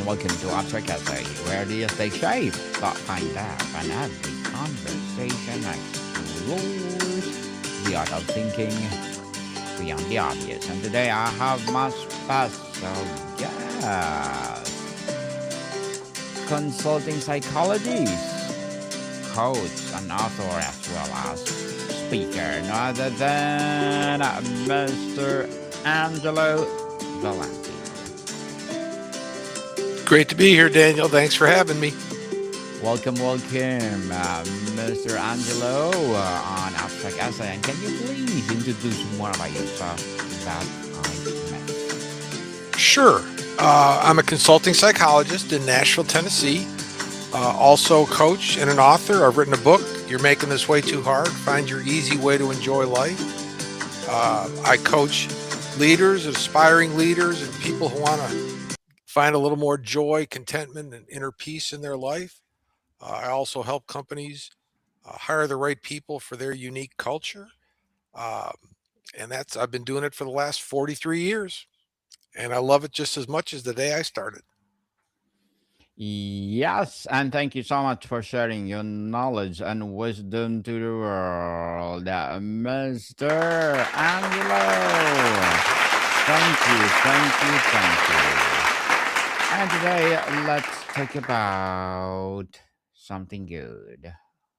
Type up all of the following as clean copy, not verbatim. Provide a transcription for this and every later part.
and welcome to After Cafe, where the estate shape, thought find out, and every conversation explores the art of thinking beyond the obvious. And today I have my special guest, consulting psychologist, coach, and author, as well as speaker, no other than Mr. Angelo Valenti. Great to be here, Daniel. Thanks for having me. Welcome, Mr. Angelo, on Abstract Essay. And can you please introduce more about yourself that I missed? Sure. I'm a consulting psychologist in Nashville, Tennessee. Also, a coach and an author. I've written a book, You're Making This Way Too Hard. Find Your Easy Way to Enjoy Life. I coach leaders, aspiring leaders, and people who want to find a little more joy, contentment, and inner peace in their life. I also help companies hire the right people for their unique culture. Um, and that's I've been doing it for the last 43 years, and I love it just as much as the day I started. Yes, and thank you so much for sharing your knowledge and wisdom to the world, Mr. Angelo. Thank you. And today, let's talk about something good.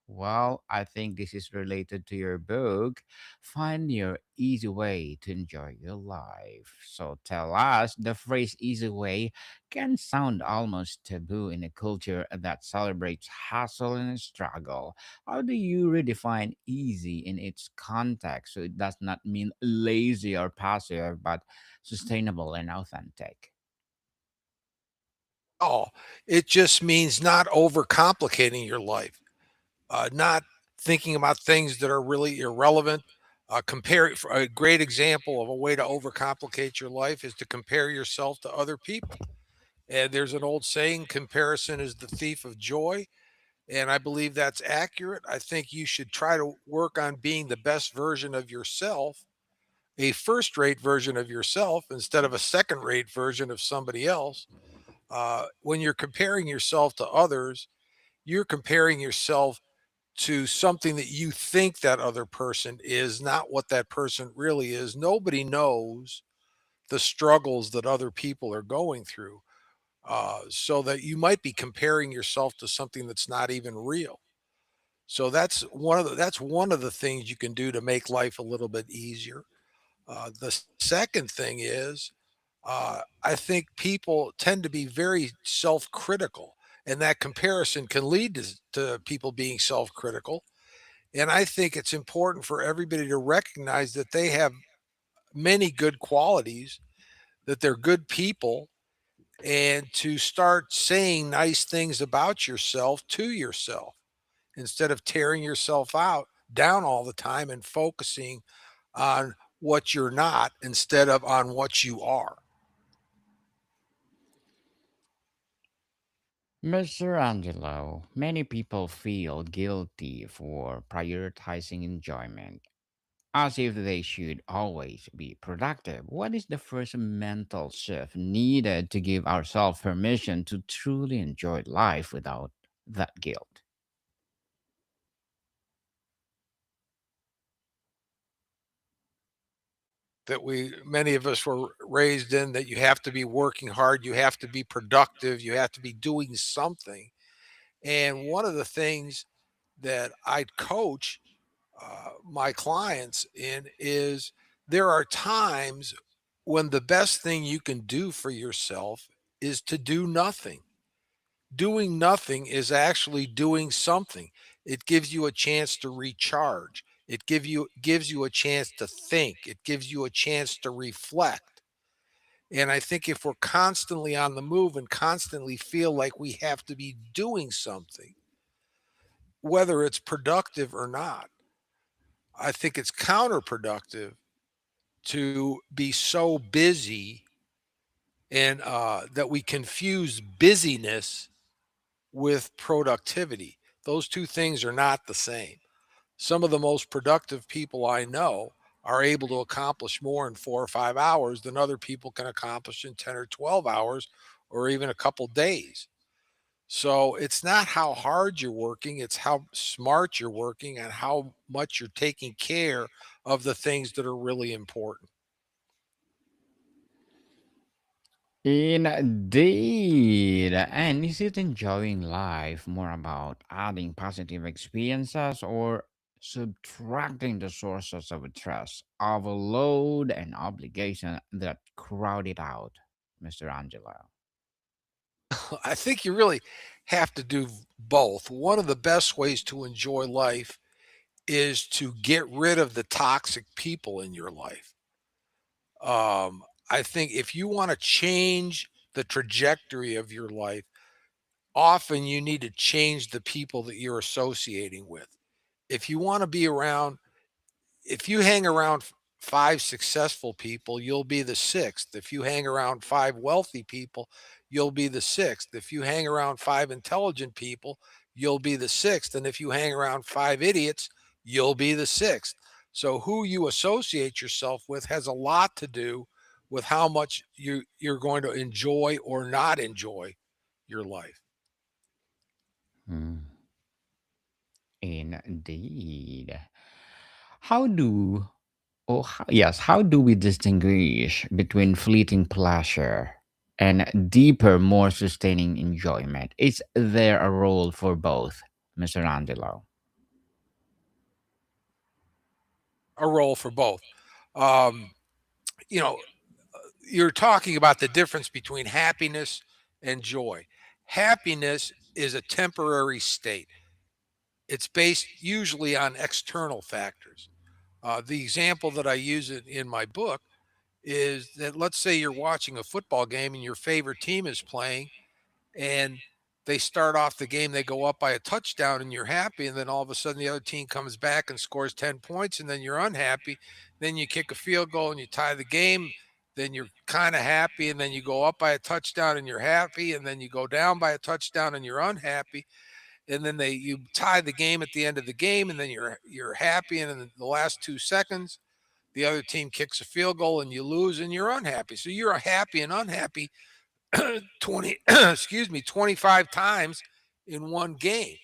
Well, I think this is related to your book, Find Your Easy Way to Enjoy Your Life. So tell us, the phrase easy way can sound almost taboo in a culture that celebrates hustle and struggle. How do you redefine easy in its context so it does not mean lazy or passive, but sustainable and authentic? Oh, it just means not overcomplicating your life, not thinking about things that are really irrelevant. Compare a great example of a way to overcomplicate your life is to compare yourself to other people. And there's an old saying, comparison is the thief of joy. And I believe that's accurate. I think you should try to work on being the best version of yourself, a first rate version of yourself instead of a second rate version of somebody else. When you're comparing yourself to others, you're comparing yourself to something that you think that other person is, not what that person really is. Nobody knows the struggles that other people are going through. So that you might be comparing yourself to something that's not even real. So that's one of the things you can do to make life a little bit easier. The second thing is, I think people tend to be very self-critical, and that comparison can lead to people being self-critical. And I think it's important for everybody to recognize that they have many good qualities, that they're good people, and to start saying nice things about yourself to yourself instead of tearing yourself out down all the time and focusing on what you're not instead of on what you are. Mr. Angelo, many people feel guilty for prioritizing enjoyment, as if they should always be productive. What is the first mental shift needed to give ourselves permission to truly enjoy life without that guilt? That we many of us were raised in, that you have to be working hard, you have to be productive, you have to be doing something. And one of the things that I coach my clients in is there are times when the best thing you can do for yourself is to do nothing. Doing nothing is actually doing something. It gives you a chance to recharge. It gives you a chance to think. It gives you a chance to reflect. And I think if we're constantly on the move and constantly feel like we have to be doing something, whether it's productive or not, I think it's counterproductive to be so busy, and that we confuse busyness with productivity. Those two things are not the same. Some of the most productive people I know are able to accomplish more in 4 or 5 hours than other people can accomplish in 10 or 12 hours or even a couple days. So it's not how hard you're working, it's how smart you're working and how much you're taking care of the things that are really important. Indeed. And is it enjoying life more about adding positive experiences or subtracting the sources of stress, overload, and obligation that crowd it out, Mr. Angelo? I think you really have to do both. One of the best ways to enjoy life is to get rid of the toxic people in your life. I think if you want to change the trajectory of your life, often you need to change the people that you're associating with. If you want to be around if you hang around five successful people, you'll be the sixth. If you hang around five wealthy people, you'll be the sixth. If you hang around five intelligent people, you'll be the sixth. And if you hang around five idiots, you'll be the sixth. So who you associate yourself with has a lot to do with how much you're going to enjoy or not enjoy your life. Hmm, indeed. How do yes, how do we distinguish between fleeting pleasure and deeper, more sustaining enjoyment? Is there a role for both, Mr. Angelo? A role for both. Um, you know, you're talking about the difference between happiness and joy. Happiness is a temporary state. It's based usually on external factors. The example that I use in my book is that let's say you're watching a football game and your favorite team is playing, and they start off the game, they go up by a touchdown, and you're happy, and then all of a sudden the other team comes back and scores 10 points, and then you're unhappy. Then you kick a field goal and you tie the game, then you're kind of happy, and then you go up by a touchdown and you're happy, and then you go down by a touchdown and you're unhappy, and then you tie the game at the end of the game, and then you're happy, and in the last 2 seconds the other team kicks a field goal and you lose and you're unhappy. So you're happy and unhappy 20 excuse me 25 times in one game.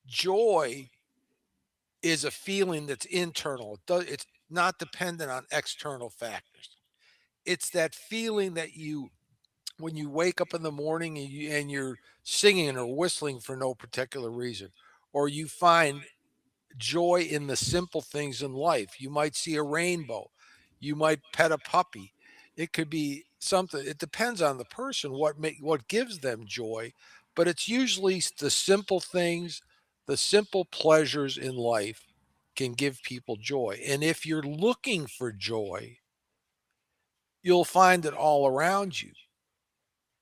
Joy is a feeling that's internal. It's not dependent on external factors. It's that feeling that you when you wake up in the morning and you're singing or whistling for no particular reason, or you find joy in the simple things in life. You might see a rainbow. You might pet a puppy. It could be something. It depends on the person what gives them joy, but it's usually the simple things, the simple pleasures in life can give people joy. And if you're looking for joy, you'll find it all around you.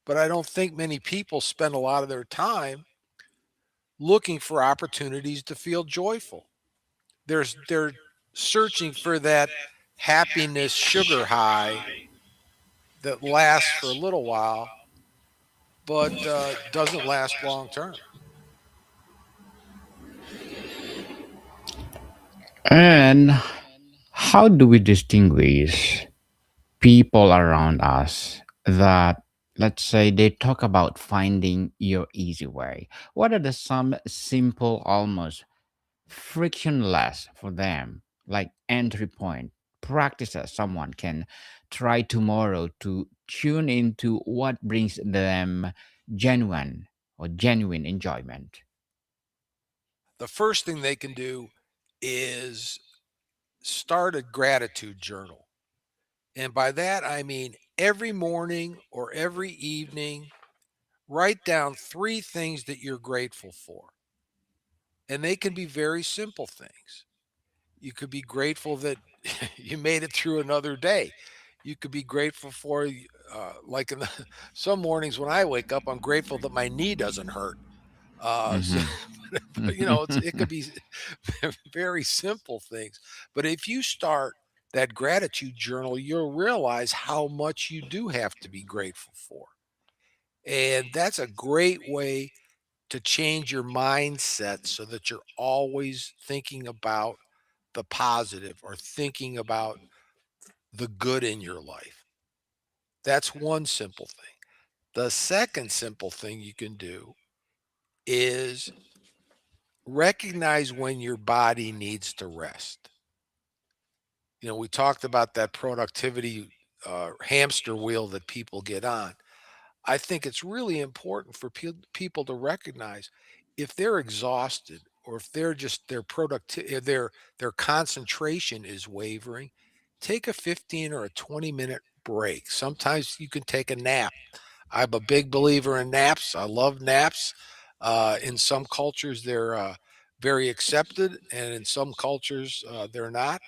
But I don't think many people spend a lot of their time looking for opportunities to feel joyful. They're searching for that happiness sugar high that lasts for a little while, but doesn't last long term. And how do we distinguish people around us that, let's say, they talk about finding your easy way? What are the some simple, almost frictionless for them, like entry point practices someone can try tomorrow to tune into what brings them genuine genuine enjoyment? The first thing they can do is start a gratitude journal. And by that, I mean every morning or every evening, write down three things that you're grateful for. And they can be very simple things. You could be grateful that you made it through another day. You could be grateful for, like in the, some mornings when I wake up, I'm grateful that my knee doesn't hurt. So, Hmm. but, it could be very simple things. But if you start that gratitude journal, you'll realize how much you do have to be grateful for. And that's a great way to change your mindset so that you're always thinking about the positive or thinking about the good in your life. That's one simple thing. The second simple thing you can do is recognize when your body needs to rest. We talked about that productivity hamster wheel that people get on. I think it's really important for people to recognize if they're exhausted or if they're just their concentration is wavering, take a 15 or a 20-minute break. Sometimes you can take a nap. I'm a big believer in naps. I love naps. In some cultures, they're very accepted, and in some cultures, they're not.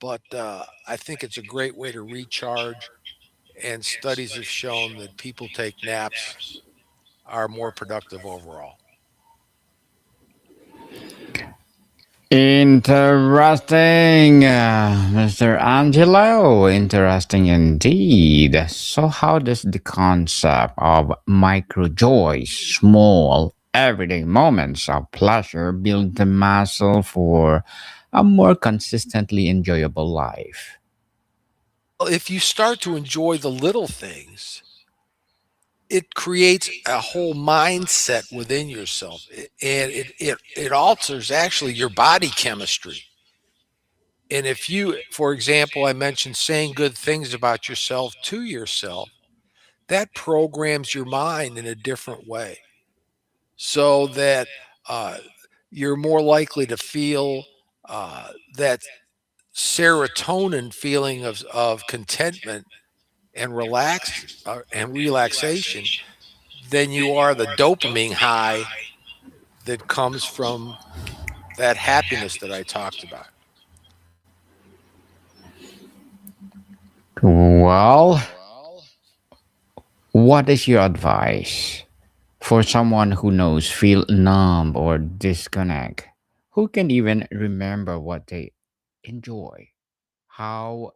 But I think it's a great way to recharge. And studies have shown that people take naps are more productive overall. Interesting, Mr. Angelo. Interesting indeed. So, how does the concept of micro joys, small, everyday moments of pleasure, build the muscle for a more consistently enjoyable life? Well, if you start to enjoy the little things, it creates a whole mindset within yourself, and it alters actually your body chemistry. And if you, for example, I mentioned saying good things about yourself to yourself, that programs your mind in a different way, so that uh, you're more likely to feel that serotonin feeling of contentment and relaxation than you are the dopamine high that comes from that happiness that I talked about. Well, what is your advice for someone who knows feel numb or disconnect, who can even remember what they enjoy? How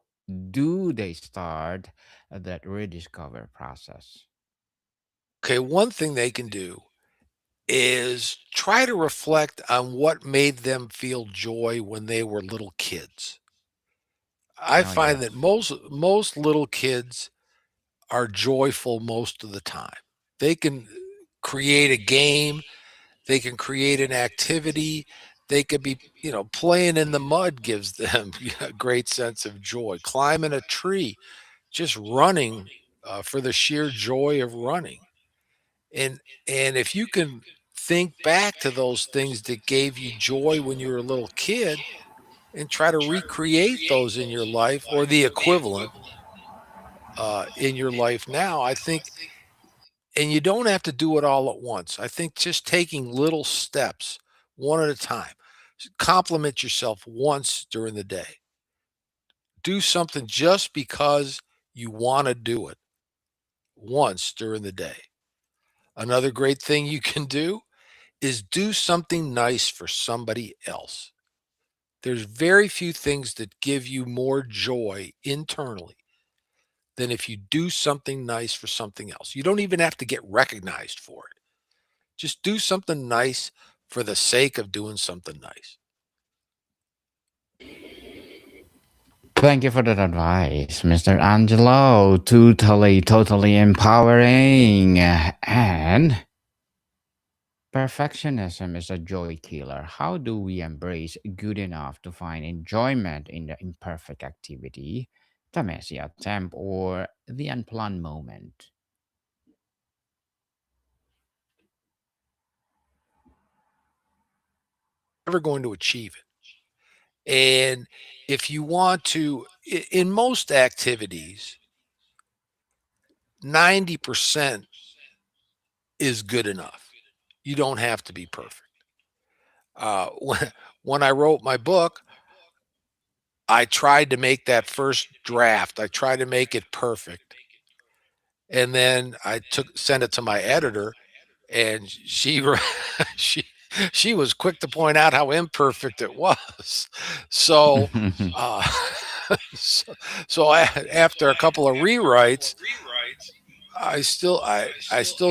do they start that rediscover process? Okay, one thing they can do is try to reflect on what made them feel joy when they were little kids. I Oh find yeah. that most little kids are joyful most of the time. They can create a game, they can create an activity, they could be, playing in the mud gives them a great sense of joy. Climbing a tree, just running for the sheer joy of running. And if you can think back to those things that gave you joy when you were a little kid and try to recreate those in your life or the equivalent in your life now, I think, and you don't have to do it all at once. I think just taking little steps one at a time. Compliment yourself once during the day. Do something just because you want to do it once during the day. Another great thing you can do is do something nice for somebody else. There's very few things that give you more joy internally than if you do something nice for something else. You don't even have to get recognized for it. Just do something nice for the sake of doing something nice. Thank you for that advice, Mr. Angelo. Totally empowering. And perfectionism is a joy killer. How do we embrace good enough to find enjoyment in the imperfect activity, the messy attempt, or the unplanned moment? Never going to achieve it. And if you want to, in most activities, 90% is good enough. You don't have to be perfect. When I wrote my book, I tried to make that first draft. I tried to make it perfect. And then I sent it to my editor, and she she was quick to point out how imperfect it was. So, uh, so, after a couple of rewrites, I still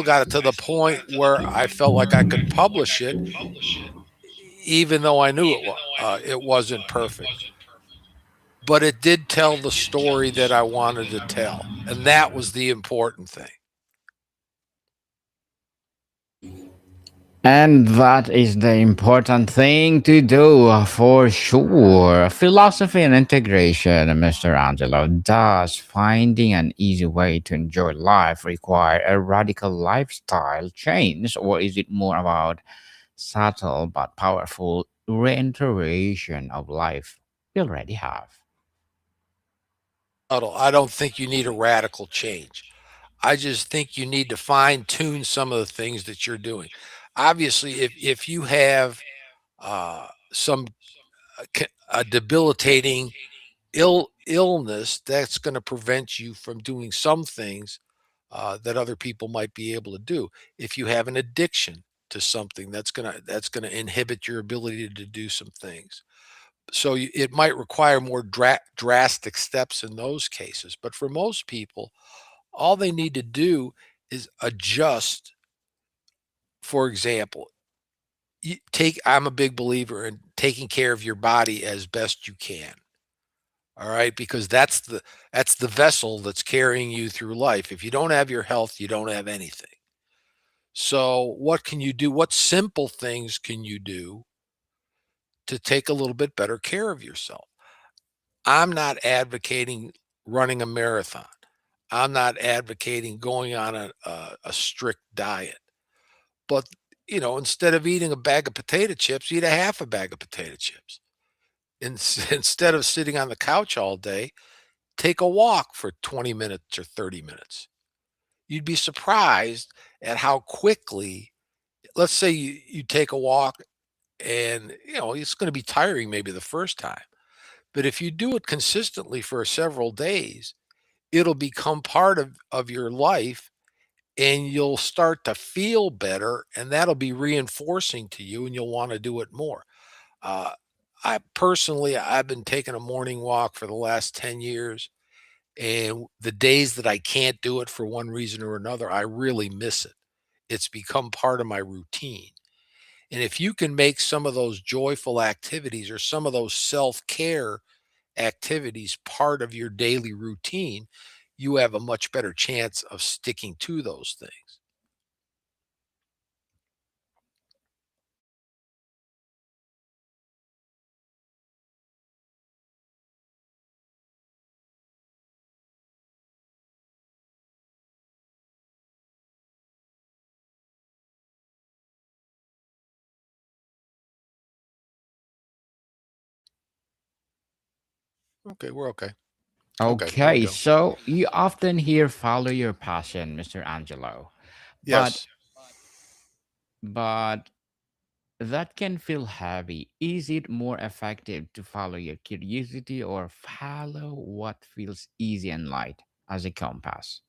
got it to the point where I felt like I could publish it, even though I knew it wasn't perfect. But it did tell the story that I wanted to tell, and that was the important thing. And that is the important thing to do for sure. Philosophy and integration, Mr. Angelo. Does finding an easy way to enjoy life require a radical lifestyle change, or is it more about subtle but powerful reintegration of life we already have? Subtle. I don't think you need a radical change. I just think you need to fine tune some of the things that you're doing. Obviously, if you have some a debilitating illness, that's going to prevent you from doing some things that other people might be able to do. If you have an addiction to something, that's gonna inhibit your ability to do some things. So it might require more drastic steps in those cases. But for most people, all they need to do is adjust. For example, I'm a big believer in taking care of your body as best you can. All right, because that's the vessel that's carrying you through life. If you don't have your health, you don't have anything. So, what can you do? What simple things can you do to take a little bit better care of yourself? I'm not advocating running a marathon. I'm not advocating going on a strict diet. But, instead of eating a bag of potato chips, eat a half a bag of potato chips. Instead of sitting on the couch all day, take a walk for 20 minutes or 30 minutes. You'd be surprised at how quickly, let's say you take a walk and it's going to be tiring maybe the first time, but if you do it consistently for several days, it'll become part of your life, and you'll start to feel better, and that'll be reinforcing to you, and you'll want to do it more. uh, I've been taking a morning walk for the last 10 years, and the days that I can't do it for one reason or another, I really miss it. It's become part of my routine. And if you can make some of those joyful activities or some of those self-care activities part of your daily routine, you have a much better chance of sticking to those things. Okay, we're okay. Okay, here we Okay, go. so you often hear follow your passion, Mr. Angelo. But Yes. but that can feel heavy. Is it more effective to follow your curiosity or follow what feels easy and light as a compass?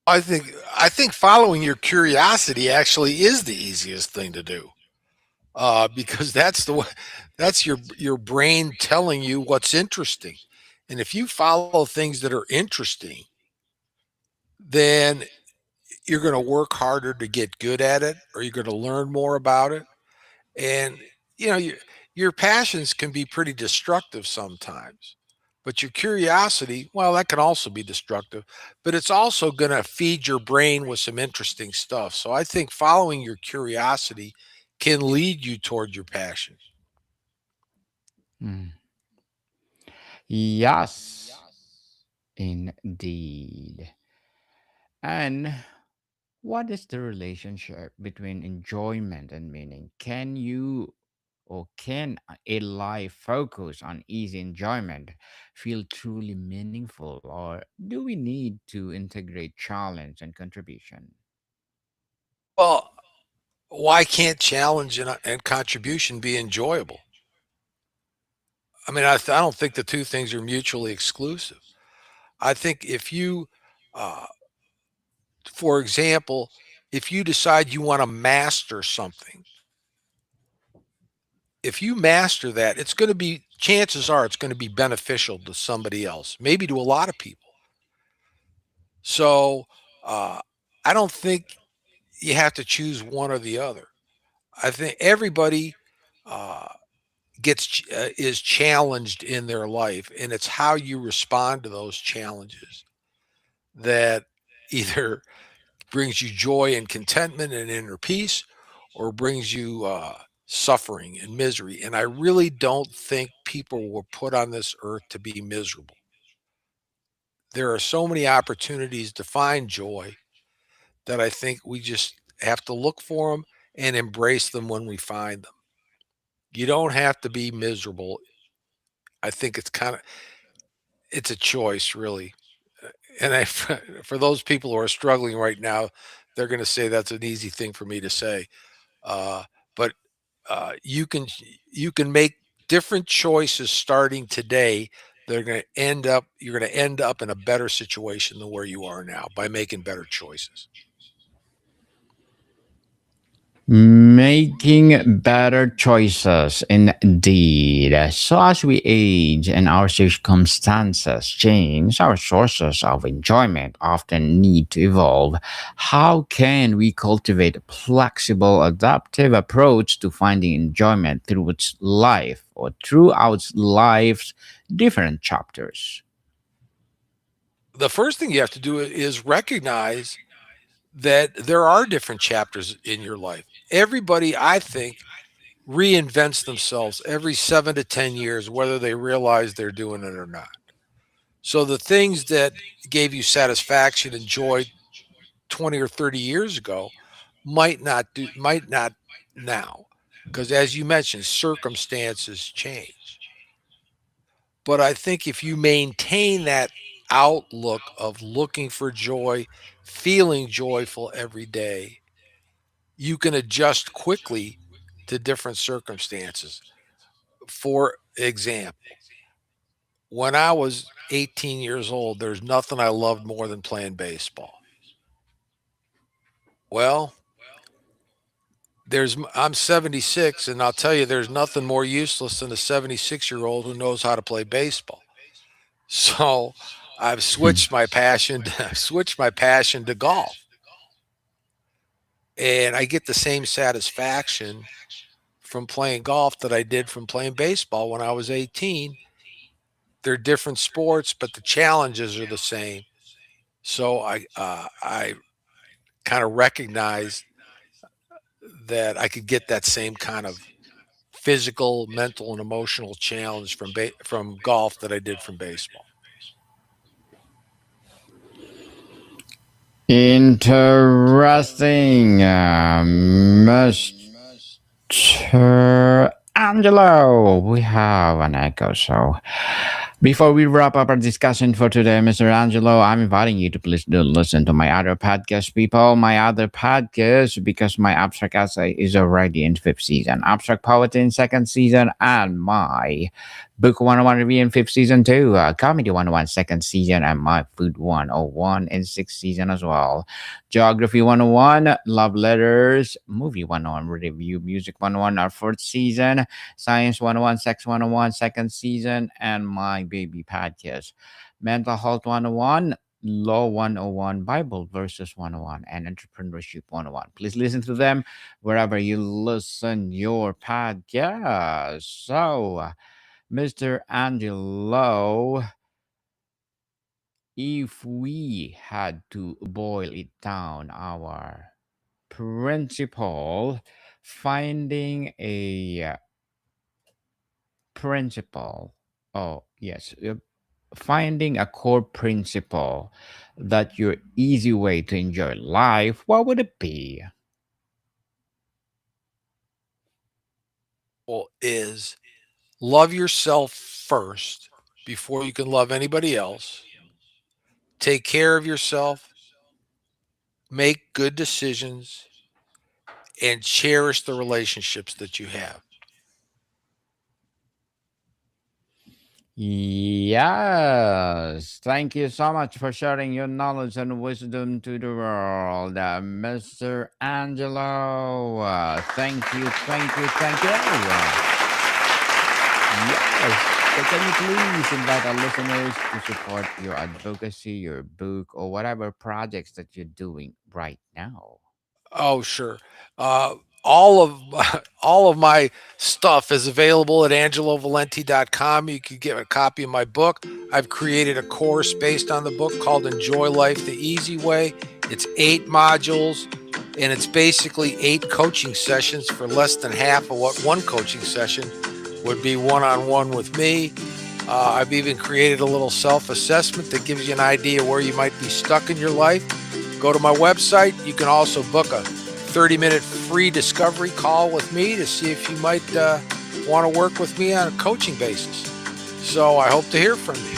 I think following your curiosity actually is the easiest thing to do. Because that's your brain telling you what's interesting. And if you follow things that are interesting, then you're going to work harder to get good at it, or you're going to learn more about it. And you know, your passions can be pretty destructive sometimes. But your curiosity, well, that can also be destructive, but it's also going to feed your brain with some interesting stuff. So I think following your curiosity can lead you toward your passion. Hmm. Yes, indeed. And what is the relationship between enjoyment and meaning? Can a life focus on easy enjoyment feel truly meaningful, or do we need to integrate challenge and contribution? Well, why can't challenge and contribution be enjoyable? I mean, I don't think the two things are mutually exclusive. I think if you, uh, for example, if you decide you want to master something, if you master that, it's going to be, chances are it's going to be beneficial to somebody else, maybe to a lot of people. So uh, I don't think you have to choose one or the other. I think everybody uh, is challenged in their life, and it's how you respond to those challenges that either brings you joy and contentment and inner peace, or brings you suffering and misery. And I really don't think people were put on this earth to be miserable. There are so many opportunities to find joy that I think we just have to look for them and embrace them when we find them. You don't have to be miserable. I think it's a choice, really. And for those people who are struggling right now, they're going to say that's an easy thing for me to say. Uh, but you can make different choices starting today. They're going to end up You're going to end up in a better situation than where you are now by making better choices. Making better choices, indeed. So, as we age and our circumstances change, our sources of enjoyment often need to evolve. How can we cultivate a flexible, adaptive approach to finding enjoyment through its life or throughout life's different chapters? The first thing you have to do is recognize that there are different chapters in your life. Everybody, I think, reinvents themselves every 7 to 10 years, whether they realize they're doing it or not. So the things that gave you satisfaction and joy 20 or 30 years ago might not now, because as you mentioned, circumstances change. But I think if you maintain that outlook of looking for joy, feeling joyful every day, you can adjust quickly to different circumstances. For example, when I was 18 years old, there's nothing I loved more than playing baseball. Well, I'm 76, and I'll tell you, there's nothing more useless than a 76-year-old who knows how to play baseball. So I've switched my passion to golf, and I get the same satisfaction from playing golf that I did from playing baseball when I was 18. They're different sports, but the challenges are the same. So I kind of recognized that I could get that same kind of physical, mental, and emotional challenge from golf that I did from baseball. Interesting, Mr. Angelo. We have an echo, so before we wrap up our discussion for today, Mr. Angelo, I'm inviting you to please do listen to my other podcast, people. My other podcast, because my abstract essay is already in fifth season, abstract poetry in second season, and my book 101 review in fifth season too, comedy 101 second season, and my food 101 in sixth season as well. Geography 101, love letters, movie 101 review, music 101, our fourth season. Science 101, Sex 101, second season, and my baby podcast. Mental Health 101, Law 101, Bible Verses 101, and Entrepreneurship 101. Please listen to them wherever you listen your podcast. So, Mr. Angelo, if we had to boil it down, our principle, finding a principle. Oh, yes. Finding a core principle that your easy way to enjoy life, what would it be? Well, is love yourself first before you can love anybody else. Take care of yourself, make good decisions, and cherish the relationships that you have. Yes. Thank you so much for sharing your knowledge and wisdom to the world, Mr. Angelo. Thank you, thank you, thank you. Yes. So can you please invite our listeners to support your advocacy, your book, or whatever projects that you're doing right now? Oh, sure. Uh, all of all of my stuff is available at angelovalenti.com. You can get a copy of my book. I've created a course based on the book called Enjoy Life the Easy Way. It's 8 modules. and it's basically 8 coaching sessions for less than half of what one coaching session would be one-on-one with me. I've even created a little self-assessment that gives you an idea where you might be stuck in your life. Go to my website. You can also book a 30-minute free discovery call with me to see if you might want to work with me on a coaching basis. So I hope to hear from you.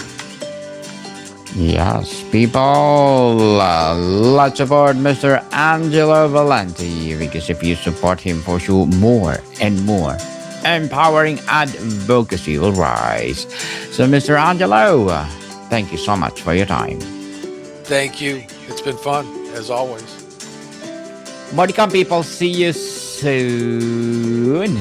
Yes, people, let's support Mr. Angelo Valenti because if you support him for sure, more and more empowering advocacy will rise. So, Mr. Angelo, thank you so much for your time. Thank you. It's been fun, as always. Bodycom people, see you soon.